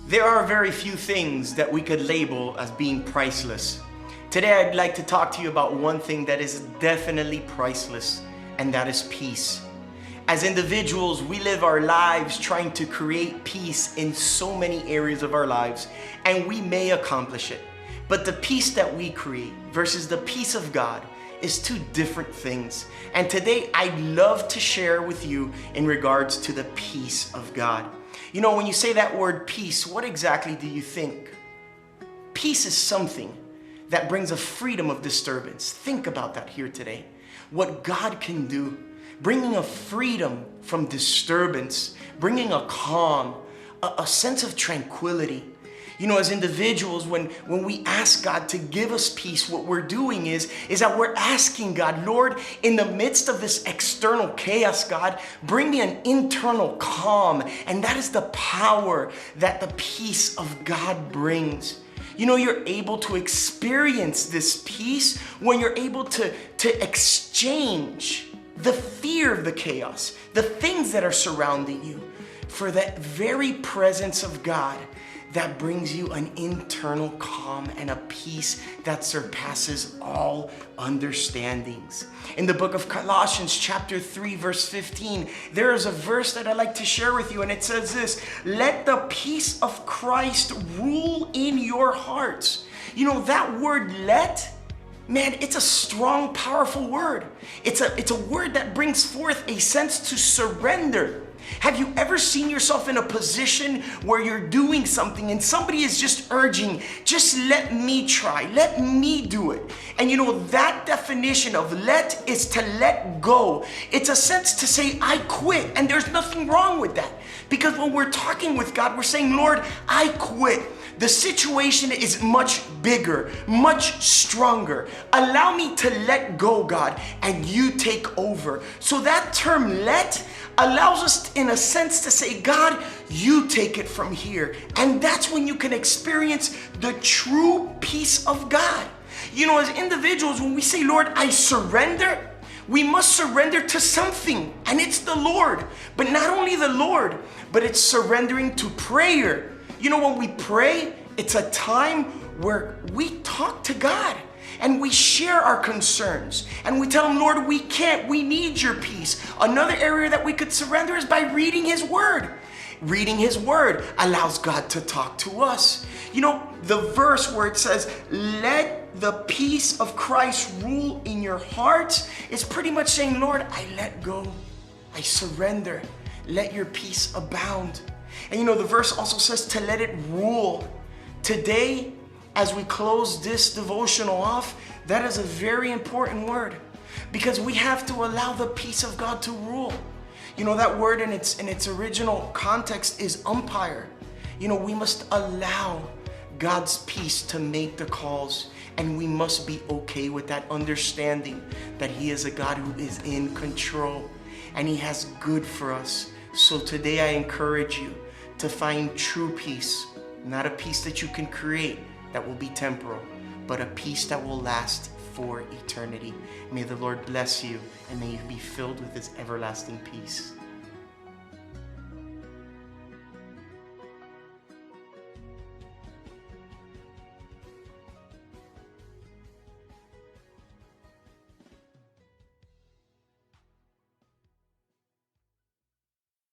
There are very few things that we could label as being priceless. Today I'd like to talk to you about one thing that is definitely priceless, and that is peace. As individuals, we live our lives trying to create peace in so many areas of our lives, and we may accomplish it. But the peace that we create versus the peace of God is two different things. And today I'd love to share with you in regards to the peace of God. You know, when you say that word peace, what exactly do you think? Peace is something that brings a freedom of disturbance. Think about that here today. What God can do, bringing a freedom from disturbance, bringing a calm, a sense of tranquility. You know, as individuals, when we ask God to give us peace, what we're doing is that we're asking God, Lord, in the midst of this external chaos, God, bring me an internal calm. And that is the power that the peace of God brings. You know, you're able to experience this peace when you're able to exchange the fear of the chaos, the things that are surrounding you, for that very presence of God that brings you an internal calm and a peace that surpasses all understandings. In the book of Colossians chapter 3 verse 15, there is a verse that I'd like to share with you, and it says this: let the peace of Christ rule in your hearts. You know, that word let, man, it's a strong, powerful word. It's a word that brings forth a sense to surrender. Have you ever seen yourself in a position where you're doing something and somebody is just urging, just let me try, let me do it? And you know, that definition of let is to let go. It's a sense to say, I quit, and there's nothing wrong with that. Because when we're talking with God, we're saying, Lord, I quit. The situation is much bigger, much stronger. Allow me to let go, God, and you take over. So that term let allows us in a sense to say, God, you take it from here. And that's when you can experience the true peace of God. You know, as individuals, when we say, Lord, I surrender, we must surrender to something, and it's the Lord. But not only the Lord, but it's surrendering to prayer. You know, when we pray, it's a time where we talk to God and we share our concerns and we tell him, Lord, we can't, we need your peace. Another area that we could surrender is by reading his word. Reading his word allows God to talk to us. You know, the verse where it says, let the peace of Christ rule in your hearts, is pretty much saying, Lord, I let go, I surrender, let your peace abound. And you know, the verse also says to let it rule. Today, as we close this devotional off, that is a very important word, because we have to allow the peace of God to rule. You know, that word in its original context is umpire. You know, we must allow God's peace to make the calls, and we must be okay with that, understanding that he is a God who is in control and he has good for us. So today I encourage you to find true peace, not a peace that you can create that will be temporal, but a peace that will last for eternity. May the Lord bless you, and may you be filled with his everlasting peace.